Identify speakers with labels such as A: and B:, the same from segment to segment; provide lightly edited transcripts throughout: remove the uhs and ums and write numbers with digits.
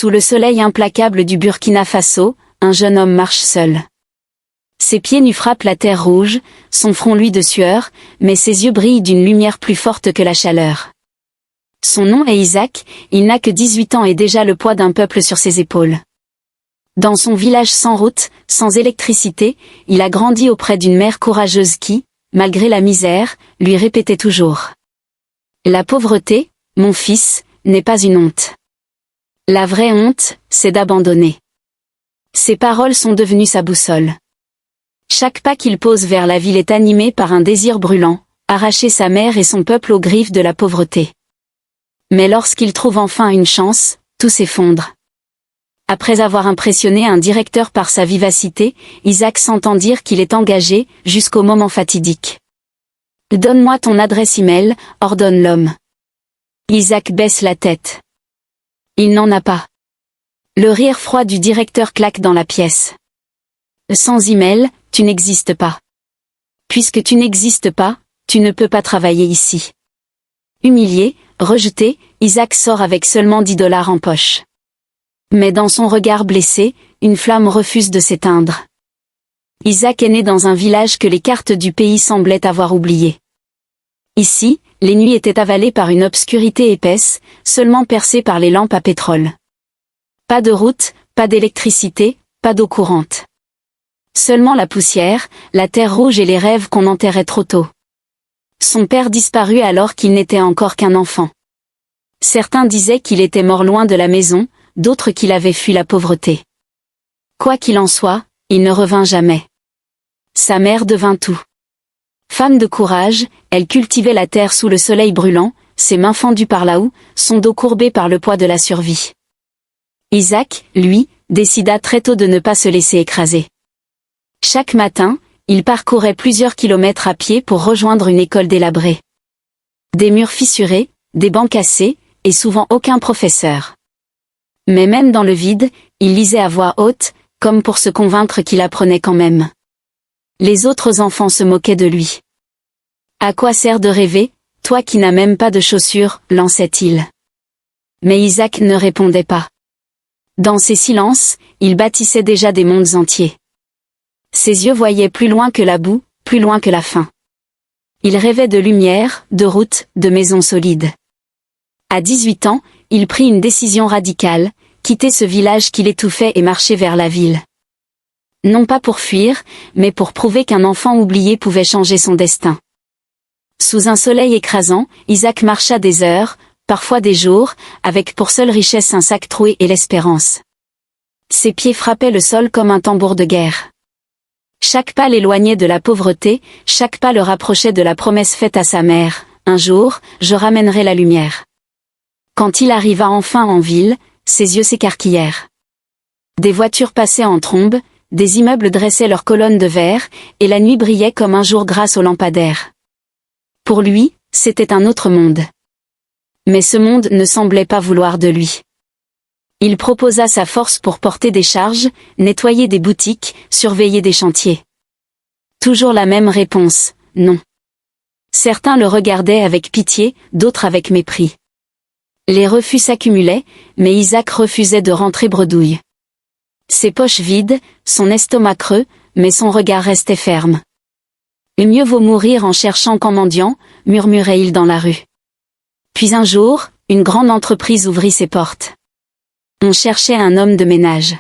A: Sous le soleil implacable du Burkina Faso, un jeune homme marche seul. Ses pieds nus frappent la terre rouge, son front luit de sueur, mais ses yeux brillent d'une lumière plus forte que la chaleur. Son nom est Isaac, il n'a que 18 ans et déjà le poids d'un peuple sur ses épaules. Dans son village sans route, sans électricité, il a grandi auprès d'une mère courageuse qui, malgré la misère, lui répétait toujours: La pauvreté, mon fils, n'est pas une honte. La vraie honte, c'est d'abandonner. Ses paroles sont devenues sa boussole. Chaque pas qu'il pose vers la ville est animé par un désir brûlant, arracher sa mère et son peuple aux griffes de la pauvreté. Mais lorsqu'il trouve enfin une chance, tout s'effondre. Après avoir impressionné un directeur par sa vivacité, Isaac s'entend dire qu'il est engagé, jusqu'au moment fatidique. « Donne-moi ton adresse email », ordonne l'homme. Isaac baisse la tête. Il n'en a pas. Le rire froid du directeur claque dans la pièce. Sans email, tu n'existes pas. Puisque tu n'existes pas, tu ne peux pas travailler ici. Humilié, rejeté, Isaac sort avec seulement $10 en poche. Mais dans son regard blessé, une flamme refuse de s'éteindre. Isaac est né dans un village que les cartes du pays semblaient avoir oublié. Ici, les nuits étaient avalées par une obscurité épaisse, seulement percée par les lampes à pétrole. Pas de route, pas d'électricité, pas d'eau courante. Seulement la poussière, la terre rouge et les rêves qu'on enterrait trop tôt. Son père disparut alors qu'il n'était encore qu'un enfant. Certains disaient qu'il était mort loin de la maison, d'autres qu'il avait fui la pauvreté. Quoi qu'il en soit, il ne revint jamais. Sa mère devint tout. Femme de courage, elle cultivait la terre sous le soleil brûlant, ses mains fendues par la houe, son dos courbé par le poids de la survie. Isaac, lui, décida très tôt de ne pas se laisser écraser. Chaque matin, il parcourait plusieurs kilomètres à pied pour rejoindre une école délabrée. Des murs fissurés, des bancs cassés, et souvent aucun professeur. Mais même dans le vide, il lisait à voix haute, comme pour se convaincre qu'il apprenait quand même. Les autres enfants se moquaient de lui. « À quoi sert de rêver, toi qui n'as même pas de chaussures » lançait-il. Mais Isaac ne répondait pas. Dans ses silences, il bâtissait déjà des mondes entiers. Ses yeux voyaient plus loin que la boue, plus loin que la faim. Il rêvait de lumière, de routes, de maisons solides. À 18 ans, il prit une décision radicale, quitter ce village qui l'étouffait et marcher vers la ville. Non pas pour fuir, mais pour prouver qu'un enfant oublié pouvait changer son destin. Sous un soleil écrasant, Isaac marcha des heures, parfois des jours, avec pour seule richesse un sac troué et l'espérance. Ses pieds frappaient le sol comme un tambour de guerre. Chaque pas l'éloignait de la pauvreté, chaque pas le rapprochait de la promesse faite à sa mère: « Un jour, je ramènerai la lumière. » Quand il arriva enfin en ville, ses yeux s'écarquillèrent. Des voitures passaient en trombe, des immeubles dressaient leurs colonnes de verre, et la nuit brillait comme un jour grâce aux lampadaires. Pour lui, c'était un autre monde. Mais ce monde ne semblait pas vouloir de lui. Il proposa sa force pour porter des charges, nettoyer des boutiques, surveiller des chantiers. Toujours la même réponse: non. Certains le regardaient avec pitié, d'autres avec mépris. Les refus s'accumulaient, mais Isaac refusait de rentrer bredouille. Ses poches vides, son estomac creux, mais son regard restait ferme. « Mieux vaut mourir en cherchant qu'en mendiant », murmurait-il dans la rue. Puis un jour, une grande entreprise ouvrit ses portes. On cherchait un homme de ménage.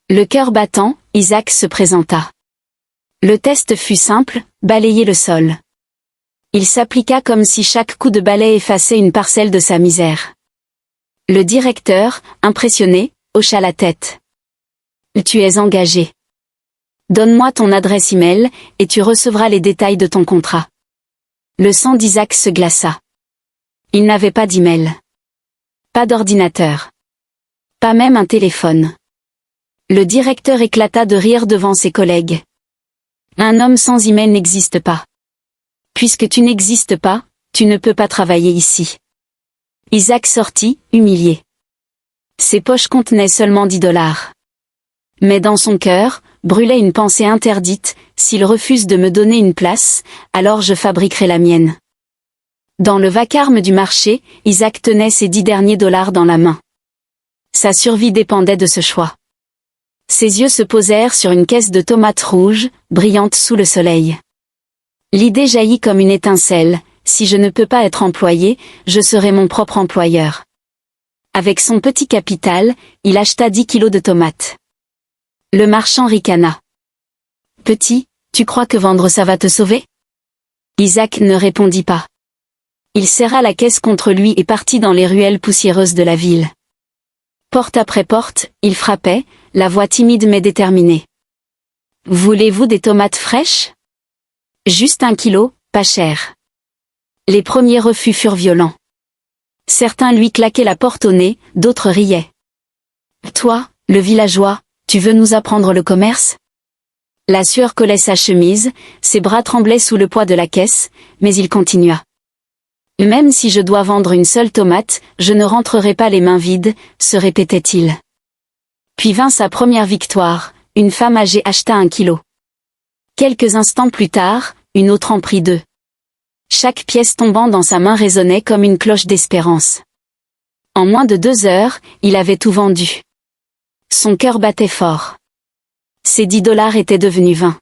A: Le cœur battant, Isaac se présenta. Le test fut simple: balayer le sol. Il s'appliqua comme si chaque coup de balai effaçait une parcelle de sa misère. Le directeur, impressionné, hocha la tête. « Tu es engagé. Donne-moi ton adresse email, et tu recevras les détails de ton contrat. » Le sang d'Isaac se glaça. Il n'avait pas d'email. Pas d'ordinateur. Pas même un téléphone. Le directeur éclata de rire devant ses collègues. Un homme sans email n'existe pas. Puisque tu n'existes pas, tu ne peux pas travailler ici. Isaac sortit, humilié. Ses poches contenaient seulement $10. Mais dans son cœur, brûlait une pensée interdite: s'il refuse de me donner une place, alors je fabriquerai la mienne. Dans le vacarme du marché, Isaac tenait ses 10 derniers dollars dans la main. Sa survie dépendait de ce choix. Ses yeux se posèrent sur une caisse de tomates rouges, brillante sous le soleil. L'idée jaillit comme une étincelle, si je ne peux pas être employé, je serai mon propre employeur. Avec son petit capital, il acheta 10 kilos de tomates. Le marchand ricana. Petit, tu crois que vendre ça va te sauver? Isaac ne répondit pas. Il serra la caisse contre lui et partit dans les ruelles poussiéreuses de la ville. Porte après porte, il frappait, la voix timide mais déterminée. Voulez-vous des tomates fraîches? Juste 1 kilo, pas cher. Les premiers refus furent violents. Certains lui claquaient la porte au nez, d'autres riaient. Toi, le villageois, tu veux nous apprendre le commerce? La sueur collait sa chemise, ses bras tremblaient sous le poids de la caisse, mais il continua. Même si je dois vendre une seule tomate, je ne rentrerai pas les mains vides, se répétait-il. Puis vint sa première victoire, une femme âgée acheta 1 kilo. Quelques instants plus tard, une autre en prit 2. Chaque pièce tombant dans sa main résonnait comme une cloche d'espérance. En moins de 2 heures, il avait tout vendu. Son cœur battait fort. Ses 10 dollars étaient devenus 20.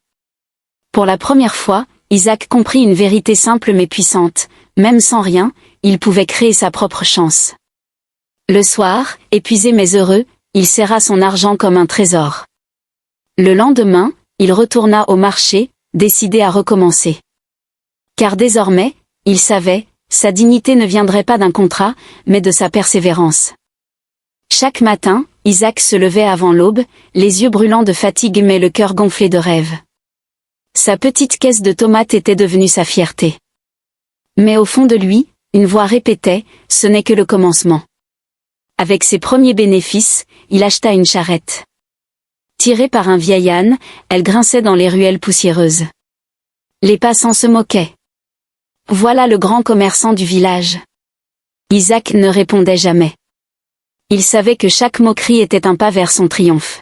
A: Pour la première fois, Isaac comprit une vérité simple mais puissante. Même sans rien, il pouvait créer sa propre chance. Le soir, épuisé mais heureux, il serra son argent comme un trésor. Le lendemain, il retourna au marché, décidé à recommencer. Car désormais, il savait, sa dignité ne viendrait pas d'un contrat, mais de sa persévérance. Chaque matin, Isaac se levait avant l'aube, les yeux brûlants de fatigue mais le cœur gonflé de rêve. Sa petite caisse de tomates était devenue sa fierté. Mais au fond de lui, une voix répétait, ce n'est que le commencement. Avec ses premiers bénéfices, il acheta une charrette. Tirée par un vieil âne, elle grinçait dans les ruelles poussiéreuses. Les passants se moquaient. Voilà le grand commerçant du village. Isaac ne répondait jamais. Il savait que chaque moquerie était un pas vers son triomphe.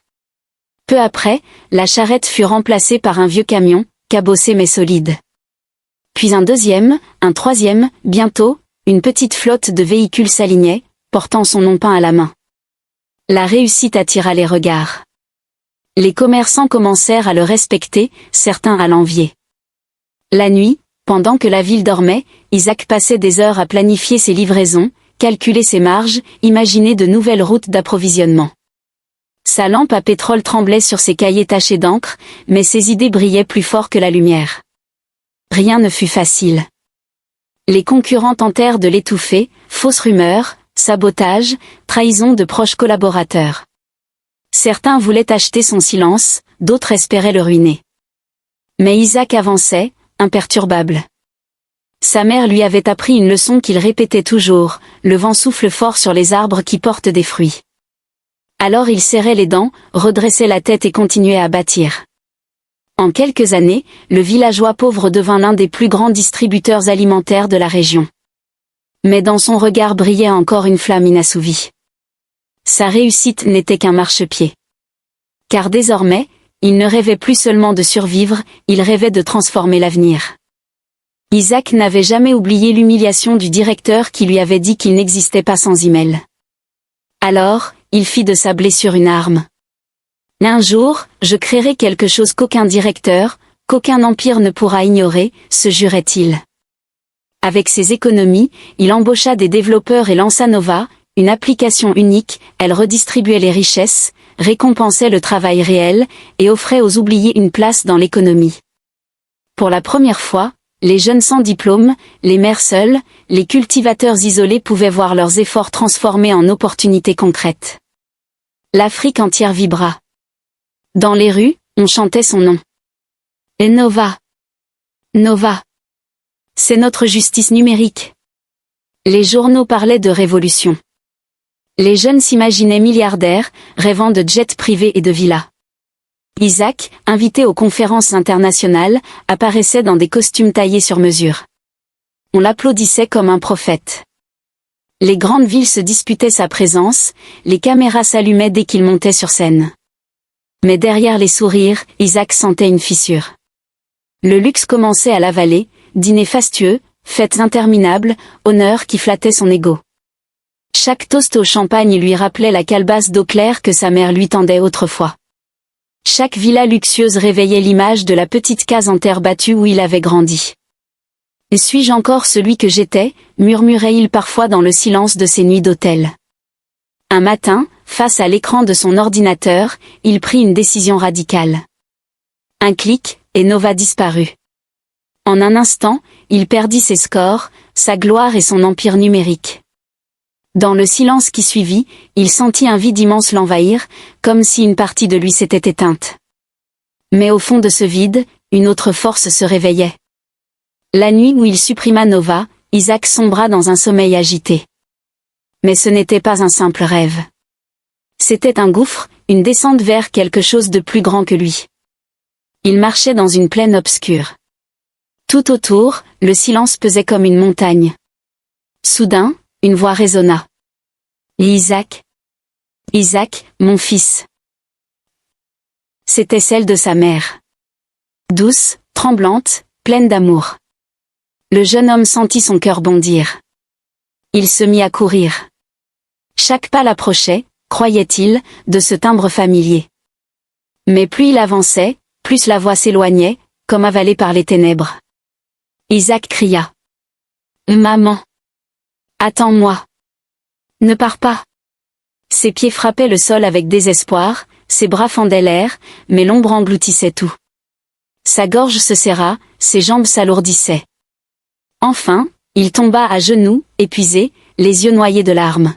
A: Peu après, la charrette fut remplacée par un vieux camion, cabossé mais solide. Puis un deuxième, un troisième, bientôt, une petite flotte de véhicules s'alignait, portant son nom-peint à la main. La réussite attira les regards. Les commerçants commencèrent à le respecter, certains à l'envier. La nuit, pendant que la ville dormait, Isaac passait des heures à planifier ses livraisons, calculer ses marges, imaginer de nouvelles routes d'approvisionnement. Sa lampe à pétrole tremblait sur ses cahiers tachés d'encre, mais ses idées brillaient plus fort que la lumière. Rien ne fut facile. Les concurrents tentèrent de l'étouffer, fausses rumeurs, sabotage, trahison de proches collaborateurs. Certains voulaient acheter son silence, d'autres espéraient le ruiner. Mais Isaac avançait, imperturbable. Sa mère lui avait appris une leçon qu'il répétait toujours, le vent souffle fort sur les arbres qui portent des fruits. Alors il serrait les dents, redressait la tête et continuait à bâtir. En quelques années, le villageois pauvre devint l'un des plus grands distributeurs alimentaires de la région. Mais dans son regard brillait encore une flamme inassouvie. Sa réussite n'était qu'un marchepied. Car désormais, il ne rêvait plus seulement de survivre, il rêvait de transformer l'avenir. Isaac n'avait jamais oublié l'humiliation du directeur qui lui avait dit qu'il n'existait pas sans email. Alors, il fit de sa blessure une arme. Un jour, je créerai quelque chose qu'aucun directeur, qu'aucun empire ne pourra ignorer, se jurait-il. Avec ses économies, il embaucha des développeurs et lança Nova, une application unique, elle redistribuait les richesses, récompensait le travail réel, et offrait aux oubliés une place dans l'économie. Pour la première fois, les jeunes sans diplôme, les mères seules, les cultivateurs isolés pouvaient voir leurs efforts transformés en opportunités concrètes. L'Afrique entière vibra. Dans les rues, on chantait son nom. Et Nova. Nova. C'est notre justice numérique. Les journaux parlaient de révolution. Les jeunes s'imaginaient milliardaires, rêvant de jets privés et de villas. Isaac, invité aux conférences internationales, apparaissait dans des costumes taillés sur mesure. On l'applaudissait comme un prophète. Les grandes villes se disputaient sa présence, les caméras s'allumaient dès qu'il montait sur scène. Mais derrière les sourires, Isaac sentait une fissure. Le luxe commençait à l'avaler, dîners fastueux, fêtes interminables, honneurs qui flattaient son ego. Chaque toast au champagne lui rappelait la calebasse d'eau claire que sa mère lui tendait autrefois. Chaque villa luxueuse réveillait l'image de la petite case en terre battue où il avait grandi. « Suis-je encore celui que j'étais » murmurait-il parfois dans le silence de ses nuits d'hôtel. Un matin, face à l'écran de son ordinateur, il prit une décision radicale. Un clic, et Nova disparut. En un instant, il perdit ses scores, sa gloire et son empire numérique. Dans le silence qui suivit, il sentit un vide immense l'envahir, comme si une partie de lui s'était éteinte. Mais au fond de ce vide, une autre force se réveillait. La nuit où il supprima Nova, Isaac sombra dans un sommeil agité. Mais ce n'était pas un simple rêve. C'était un gouffre, une descente vers quelque chose de plus grand que lui. Il marchait dans une plaine obscure. Tout autour, le silence pesait comme une montagne. Soudain, une voix résonna. « Isaac. Isaac, mon fils. » C'était celle de sa mère. Douce, tremblante, pleine d'amour. Le jeune homme sentit son cœur bondir. Il se mit à courir. Chaque pas l'approchait, croyait-il, de ce timbre familier. Mais plus il avançait, plus la voix s'éloignait, comme avalée par les ténèbres. Isaac cria. « Maman. Attends-moi. Ne pars pas. » Ses pieds frappaient le sol avec désespoir, ses bras fendaient l'air, mais l'ombre engloutissait tout. Sa gorge se serra, ses jambes s'alourdissaient. Enfin, il tomba à genoux, épuisé, les yeux noyés de larmes.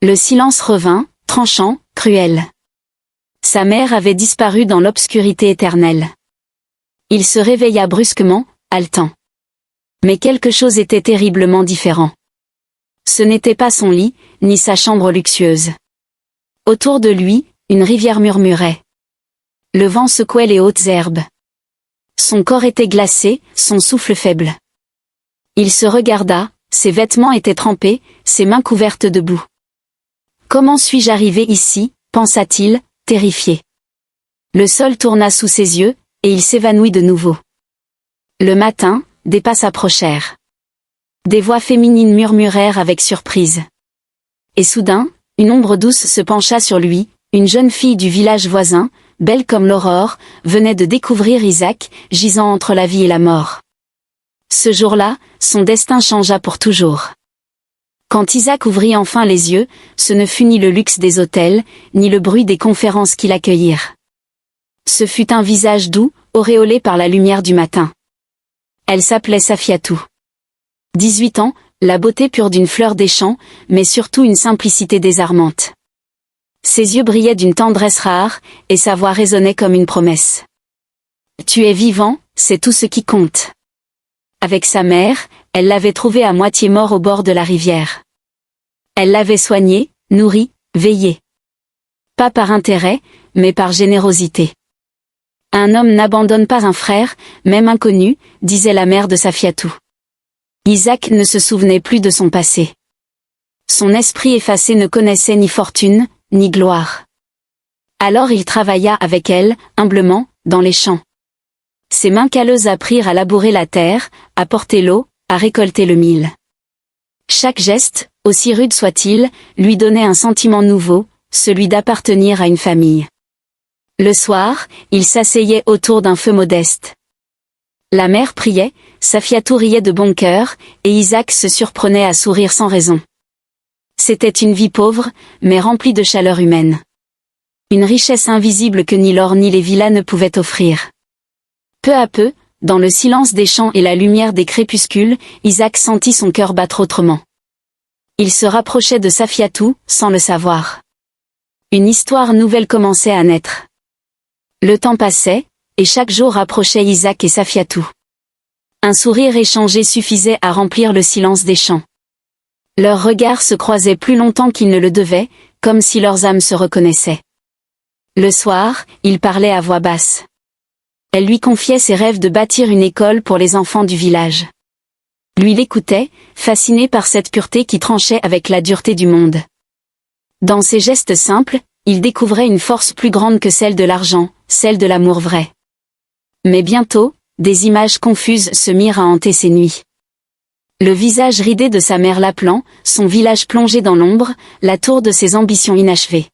A: Le silence revint, tranchant, cruel. Sa mère avait disparu dans l'obscurité éternelle. Il se réveilla brusquement, haletant. Mais quelque chose était terriblement différent. Ce n'était pas son lit, ni sa chambre luxueuse. Autour de lui, une rivière murmurait. Le vent secouait les hautes herbes. Son corps était glacé, son souffle faible. Il se regarda, ses vêtements étaient trempés, ses mains couvertes de boue. « Comment suis-je arrivé ici ?» pensa-t-il, terrifié. Le sol tourna sous ses yeux, et il s'évanouit de nouveau. Le matin, des pas s'approchèrent. Des voix féminines murmurèrent avec surprise. Et soudain, une ombre douce se pencha sur lui, une jeune fille du village voisin, belle comme l'aurore, venait de découvrir Isaac, gisant entre la vie et la mort. Ce jour-là, son destin changea pour toujours. Quand Isaac ouvrit enfin les yeux, ce ne fut ni le luxe des hôtels, ni le bruit des conférences qui l'accueillirent. Ce fut un visage doux, auréolé par la lumière du matin. Elle s'appelait Safiatou. 18 ans, la beauté pure d'une fleur des champs, mais surtout une simplicité désarmante. Ses yeux brillaient d'une tendresse rare, et sa voix résonnait comme une promesse. « Tu es vivant, c'est tout ce qui compte. » Avec sa mère, elle l'avait trouvé à moitié mort au bord de la rivière. Elle l'avait soigné, nourri, veillé. Pas par intérêt, mais par générosité. Un homme n'abandonne pas un frère, même inconnu, disait la mère de Safiatou. Isaac ne se souvenait plus de son passé. Son esprit effacé ne connaissait ni fortune, ni gloire. Alors il travailla avec elle, humblement, dans les champs. Ses mains calleuses apprirent à labourer la terre, à porter l'eau, à récolter le mil. Chaque geste, aussi rude soit-il, lui donnait un sentiment nouveau, celui d'appartenir à une famille. Le soir, il s'asseyait autour d'un feu modeste. La mère priait, Safiatou riait de bon cœur, et Isaac se surprenait à sourire sans raison. C'était une vie pauvre, mais remplie de chaleur humaine. Une richesse invisible que ni l'or ni les villas ne pouvaient offrir. Peu à peu, dans le silence des champs et la lumière des crépuscules, Isaac sentit son cœur battre autrement. Il se rapprochait de Safiatou, sans le savoir. Une histoire nouvelle commençait à naître. Le temps passait, et chaque jour rapprochait Isaac et Safiatou. Un sourire échangé suffisait à remplir le silence des champs. Leurs regards se croisaient plus longtemps qu'ils ne le devaient, comme si leurs âmes se reconnaissaient. Le soir, ils parlaient à voix basse. Elle lui confiait ses rêves de bâtir une école pour les enfants du village. Lui l'écoutait, fasciné par cette pureté qui tranchait avec la dureté du monde. Dans ces gestes simples, il découvrait une force plus grande que celle de l'argent, celle de l'amour vrai. Mais bientôt, des images confuses se mirent à hanter ses nuits. Le visage ridé de sa mère l'appelant, son village plongé dans l'ombre, la tour de ses ambitions inachevées.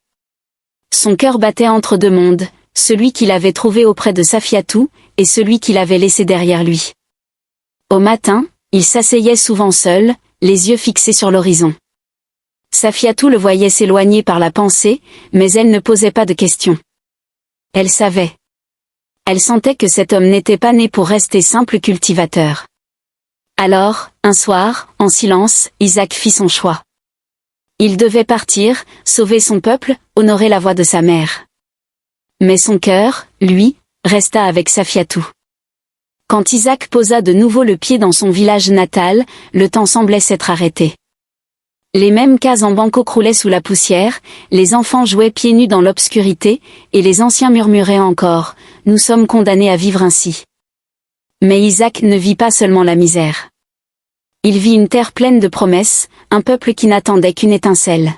A: Son cœur battait entre deux mondes, celui qu'il avait trouvé auprès de Safiatou, et celui qu'il avait laissé derrière lui. Au matin, il s'asseyait souvent seul, les yeux fixés sur l'horizon. Safiatou le voyait s'éloigner par la pensée, mais elle ne posait pas de questions. Elle savait. Elle sentait que cet homme n'était pas né pour rester simple cultivateur. Alors, un soir, en silence, Isaac fit son choix. Il devait partir, sauver son peuple, honorer la voix de sa mère. Mais son cœur, lui, resta avec Safiatou. Quand Isaac posa de nouveau le pied dans son village natal, le temps semblait s'être arrêté. Les mêmes cases en banco croulaient sous la poussière, les enfants jouaient pieds nus dans l'obscurité, et les anciens murmuraient encore « Nous sommes condamnés à vivre ainsi ». Mais Isaac ne vit pas seulement la misère. Il vit une terre pleine de promesses, un peuple qui n'attendait qu'une étincelle.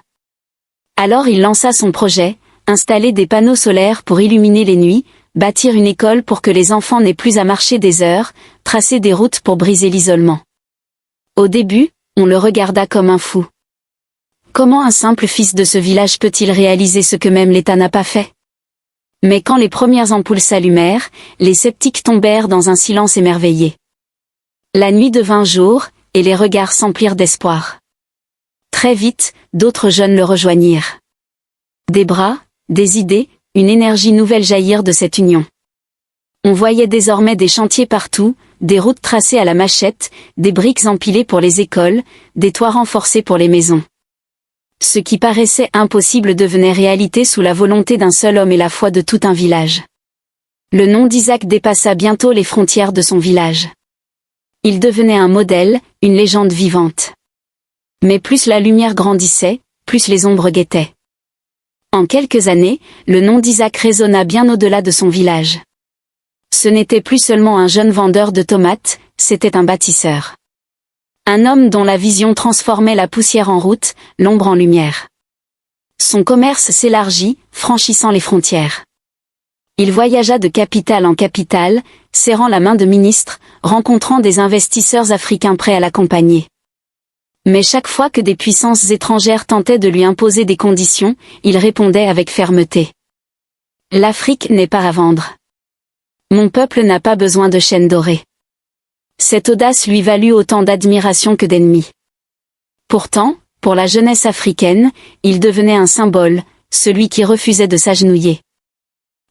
A: Alors il lança son projet, installer des panneaux solaires pour illuminer les nuits, bâtir une école pour que les enfants n'aient plus à marcher des heures, tracer des routes pour briser l'isolement. Au début, on le regarda comme un fou. Comment un simple fils de ce village peut-il réaliser ce que même l'État n'a pas fait? Mais quand les premières ampoules s'allumèrent, les sceptiques tombèrent dans un silence émerveillé. La nuit devint jour, et les regards s'emplirent d'espoir. Très vite, d'autres jeunes le rejoignirent. Des bras, des idées, une énergie nouvelle jaillirent de cette union. On voyait désormais des chantiers partout, des routes tracées à la machette, des briques empilées pour les écoles, des toits renforcés pour les maisons. Ce qui paraissait impossible devenait réalité sous la volonté d'un seul homme et la foi de tout un village. Le nom d'Isaac dépassa bientôt les frontières de son village. Il devenait un modèle, une légende vivante. Mais plus la lumière grandissait, plus les ombres guettaient. En quelques années, le nom d'Isaac résonna bien au-delà de son village. Ce n'était plus seulement un jeune vendeur de tomates, c'était un bâtisseur. Un homme dont la vision transformait la poussière en route, l'ombre en lumière. Son commerce s'élargit, franchissant les frontières. Il voyagea de capitale en capitale, serrant la main de ministres, rencontrant des investisseurs africains prêts à l'accompagner. Mais chaque fois que des puissances étrangères tentaient de lui imposer des conditions, il répondait avec fermeté. L'Afrique n'est pas à vendre. Mon peuple n'a pas besoin de chaînes dorées. Cette audace lui valut autant d'admiration que d'ennemis. Pourtant, pour la jeunesse africaine, il devenait un symbole, celui qui refusait de s'agenouiller.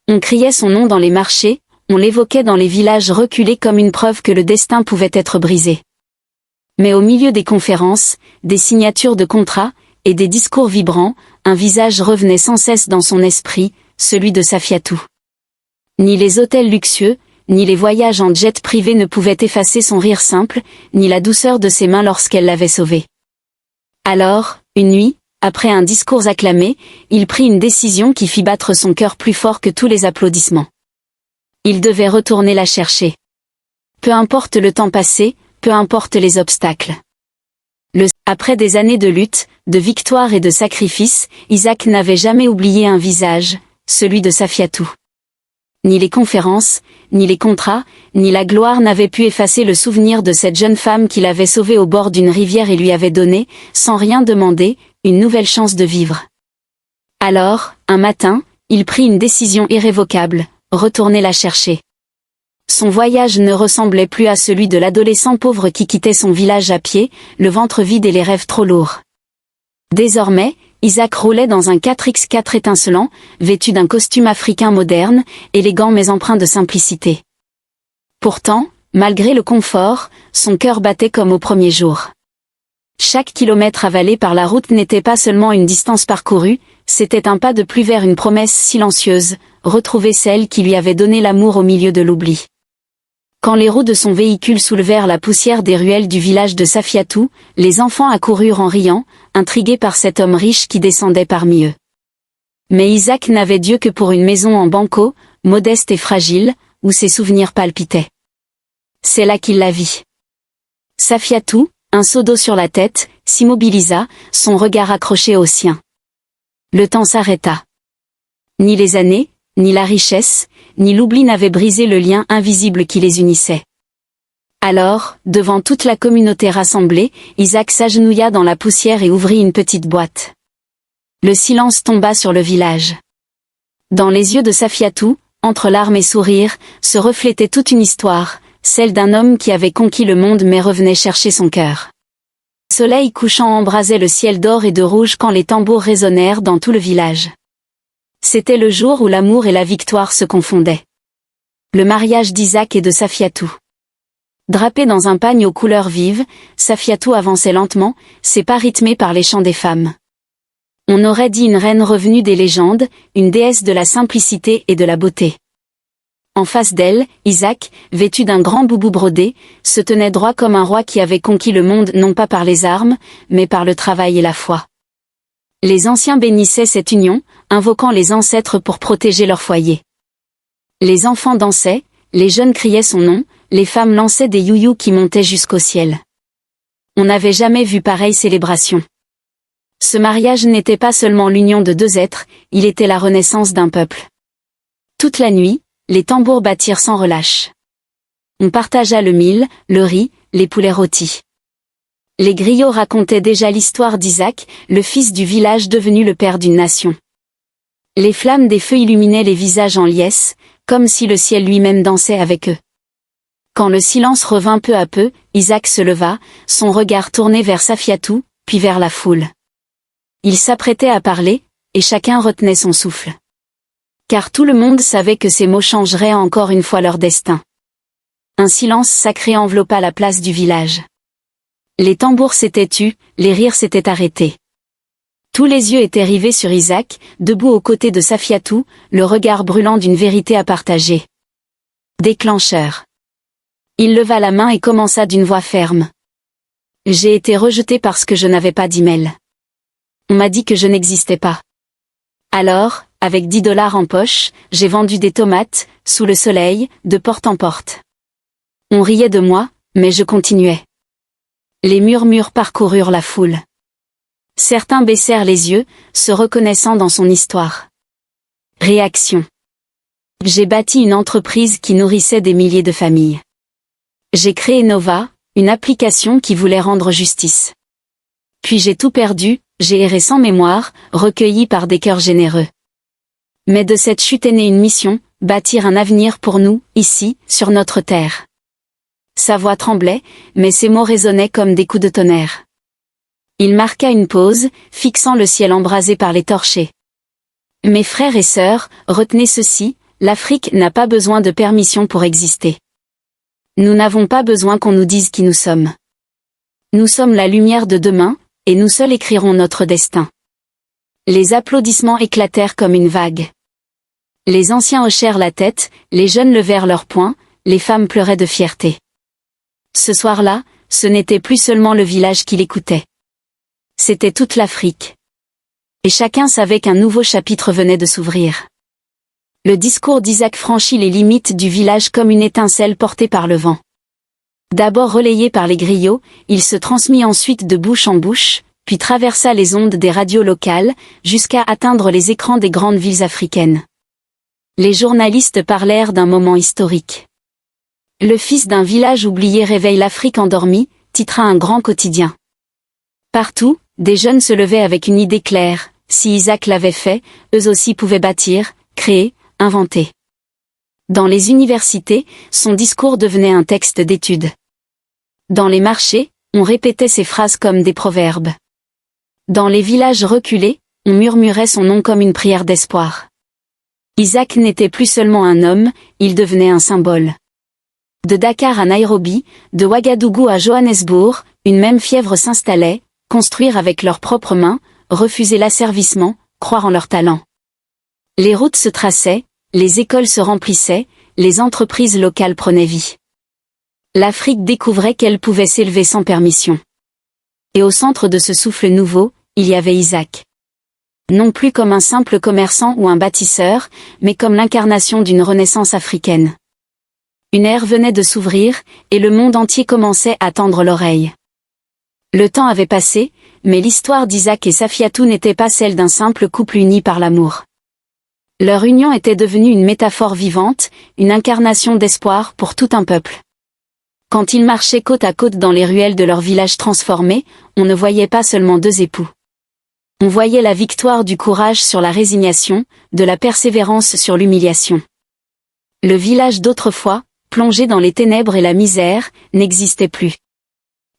A: On criait son nom dans les marchés, on l'évoquait dans les villages reculés comme une preuve que le destin pouvait être brisé. Mais au milieu des conférences, des signatures de contrats, et des discours vibrants, un visage revenait sans cesse dans son esprit, celui de Safiatou. Ni les hôtels luxueux, ni les voyages en jet privé ne pouvaient effacer son rire simple, ni la douceur de ses mains lorsqu'elle l'avait sauvé. Alors, une nuit, après un discours acclamé, il prit une décision qui fit battre son cœur plus fort que tous les applaudissements. Il devait retourner la chercher. Peu importe le temps passé, peu importe les obstacles. Après des années de lutte, de victoire et de sacrifice, Isaac n'avait jamais oublié un visage, celui de Safiatou. Ni les conférences, ni les contrats, ni la gloire n'avaient pu effacer le souvenir de cette jeune femme qu'il avait sauvée au bord d'une rivière et lui avait donné, sans rien demander, une nouvelle chance de vivre. Alors, un matin, il prit une décision irrévocable, retourner la chercher. Son voyage ne ressemblait plus à celui de l'adolescent pauvre qui quittait son village à pied, le ventre vide et les rêves trop lourds. Désormais, Isaac roulait dans un 4x4 étincelant, vêtu d'un costume africain moderne, élégant mais empreint de simplicité. Pourtant, malgré le confort, son cœur battait comme au premier jour. Chaque kilomètre avalé par la route n'était pas seulement une distance parcourue, c'était un pas de plus vers une promesse silencieuse, retrouver celle qui lui avait donné l'amour au milieu de l'oubli. Quand les roues de son véhicule soulevèrent la poussière des ruelles du village de Safiatou, les enfants accoururent en riant, intrigués par cet homme riche qui descendait parmi eux. Mais Isaac n'avait Dieu que pour une maison en banco, modeste et fragile, où ses souvenirs palpitaient. C'est là qu'il la vit. Safiatou, un seau d'eau sur la tête, s'immobilisa, son regard accroché au sien. Le temps s'arrêta. Ni les années, ni la richesse, ni l'oubli n'avaient brisé le lien invisible qui les unissait. Alors, devant toute la communauté rassemblée, Isaac s'agenouilla dans la poussière et ouvrit une petite boîte. Le silence tomba sur le village. Dans les yeux de Safiatou, entre larmes et sourires, se reflétait toute une histoire, celle d'un homme qui avait conquis le monde mais revenait chercher son cœur. Le soleil couchant embrasait le ciel d'or et de rouge quand les tambours résonnèrent dans tout le village. C'était le jour où l'amour et la victoire se confondaient. Le mariage d'Isaac et de Safiatou. Drapé dans un pagne aux couleurs vives, Safiatou avançait lentement, ses pas rythmés par les chants des femmes. On aurait dit une reine revenue des légendes, une déesse de la simplicité et de la beauté. En face d'elle, Isaac, vêtu d'un grand boubou brodé, se tenait droit comme un roi qui avait conquis le monde non pas par les armes, mais par le travail et la foi. Les anciens bénissaient cette union, invoquant les ancêtres pour protéger leur foyer. Les enfants dansaient, les jeunes criaient son nom, les femmes lançaient des youyous qui montaient jusqu'au ciel. On n'avait jamais vu pareille célébration. Ce mariage n'était pas seulement l'union de deux êtres, il était la renaissance d'un peuple. Toute la nuit, les tambours battirent sans relâche. On partagea le mil, le riz, les poulets rôtis. Les griots racontaient déjà l'histoire d'Isaac, le fils du village devenu le père d'une nation. Les flammes des feux illuminaient les visages en liesse, comme si le ciel lui-même dansait avec eux. Quand le silence revint peu à peu, Isaac se leva, son regard tourné vers Safiatou, puis vers la foule. Il s'apprêtait à parler, et chacun retenait son souffle. Car tout le monde savait que ces mots changeraient encore une fois leur destin. Un silence sacré enveloppa la place du village. Les tambours s'étaient tus, les rires s'étaient arrêtés. Tous les yeux étaient rivés sur Isaac, debout aux côtés de Safiatou, le regard brûlant d'une vérité à partager. Déclencheur. Il leva la main et commença d'une voix ferme. J'ai été rejeté parce que je n'avais pas d'email. On m'a dit que je n'existais pas. Alors, avec 10 $ en poche, j'ai vendu des tomates, sous le soleil, de porte en porte. On riait de moi, mais je continuais. Les murmures parcoururent la foule. Certains baissèrent les yeux, se reconnaissant dans son histoire. Réaction. J'ai bâti une entreprise qui nourrissait des milliers de familles. J'ai créé Nova, une application qui voulait rendre justice. Puis j'ai tout perdu, j'ai erré sans mémoire, recueilli par des cœurs généreux. Mais de cette chute est née une mission, bâtir un avenir pour nous, ici, sur notre terre. Sa voix tremblait, mais ses mots résonnaient comme des coups de tonnerre. Il marqua une pause, fixant le ciel embrasé par les torchers. Mes frères et sœurs, retenez ceci, l'Afrique n'a pas besoin de permission pour exister. Nous n'avons pas besoin qu'on nous dise qui nous sommes. Nous sommes la lumière de demain, et nous seuls écrirons notre destin. Les applaudissements éclatèrent comme une vague. Les anciens hochèrent la tête, les jeunes levèrent leurs poings, les femmes pleuraient de fierté. Ce soir-là, ce n'était plus seulement le village qui l'écoutait. C'était toute l'Afrique. Et chacun savait qu'un nouveau chapitre venait de s'ouvrir. Le discours d'Isaac franchit les limites du village comme une étincelle portée par le vent. D'abord relayé par les griots, il se transmit ensuite de bouche en bouche, puis traversa les ondes des radios locales, jusqu'à atteindre les écrans des grandes villes africaines. Les journalistes parlèrent d'un moment historique. Le fils d'un village oublié réveille l'Afrique endormie, titra un grand quotidien. Partout, des jeunes se levaient avec une idée claire, si Isaac l'avait fait, eux aussi pouvaient bâtir, créer, inventer. Dans les universités, son discours devenait un texte d'étude. Dans les marchés, on répétait ses phrases comme des proverbes. Dans les villages reculés, on murmurait son nom comme une prière d'espoir. Isaac n'était plus seulement un homme, il devenait un symbole. De Dakar à Nairobi, de Ouagadougou à Johannesburg, une même fièvre s'installait, construire avec leurs propres mains, refuser l'asservissement, croire en leur talent. Les routes se traçaient, les écoles se remplissaient, les entreprises locales prenaient vie. L'Afrique découvrait qu'elle pouvait s'élever sans permission. Et au centre de ce souffle nouveau, il y avait Isaac. Non plus comme un simple commerçant ou un bâtisseur, mais comme l'incarnation d'une renaissance africaine. Une ère venait de s'ouvrir, et le monde entier commençait à tendre l'oreille. Le temps avait passé, mais l'histoire d'Isaac et Safiatou n'était pas celle d'un simple couple uni par l'amour. Leur union était devenue une métaphore vivante, une incarnation d'espoir pour tout un peuple. Quand ils marchaient côte à côte dans les ruelles de leur village transformé, on ne voyait pas seulement deux époux. On voyait la victoire du courage sur la résignation, de la persévérance sur l'humiliation. Le village d'autrefois, plongé dans les ténèbres et la misère, n'existait plus.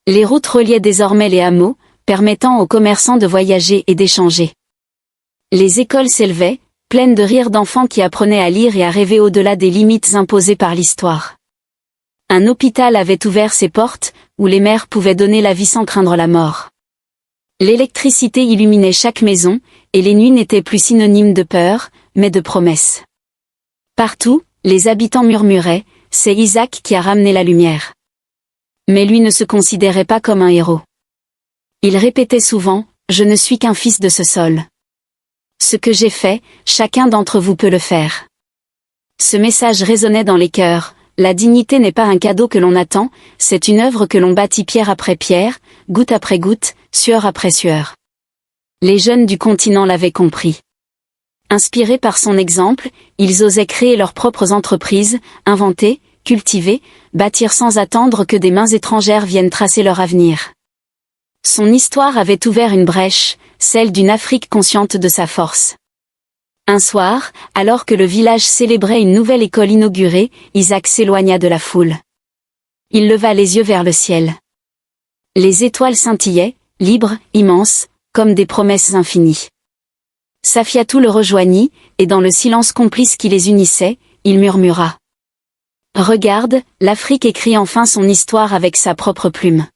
A: Les routes reliaient désormais les hameaux, permettant aux commerçants de voyager et d'échanger. Les écoles s'élevaient, pleines de rires d'enfants qui apprenaient à lire et à rêver au-delà des limites imposées par l'histoire. Un hôpital avait ouvert ses portes, où les mères pouvaient donner la vie sans craindre la mort. L'électricité illuminait chaque maison, et les nuits n'étaient plus synonymes de peur, mais de promesses. Partout, les habitants murmuraient, c'est Isaac qui a ramené la lumière. Mais lui ne se considérait pas comme un héros. Il répétait souvent, je ne suis qu'un fils de ce sol. Ce que j'ai fait, chacun d'entre vous peut le faire. Ce message résonnait dans les cœurs. La dignité n'est pas un cadeau que l'on attend, c'est une œuvre que l'on bâtit pierre après pierre, goutte après goutte, sueur après sueur. Les jeunes du continent l'avaient compris. Inspirés par son exemple, ils osaient créer leurs propres entreprises, inventer, cultiver, bâtir sans attendre que des mains étrangères viennent tracer leur avenir. Son histoire avait ouvert une brèche, celle d'une Afrique consciente de sa force. Un soir, alors que le village célébrait une nouvelle école inaugurée, Isaac s'éloigna de la foule. Il leva les yeux vers le ciel. Les étoiles scintillaient, libres, immenses, comme des promesses infinies. Safiatou le rejoignit, et dans le silence complice qui les unissait, il murmura. « Regarde, l'Afrique écrit enfin son histoire avec sa propre plume. »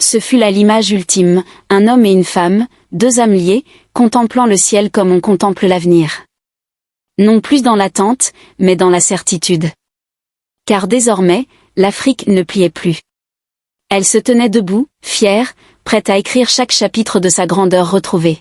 A: Ce fut là l'image ultime, un homme et une femme, deux âmes liées, contemplant le ciel comme on contemple l'avenir. Non plus dans l'attente, mais dans la certitude. Car désormais, l'Afrique ne pliait plus. Elle se tenait debout, fière, prête à écrire chaque chapitre de sa grandeur retrouvée.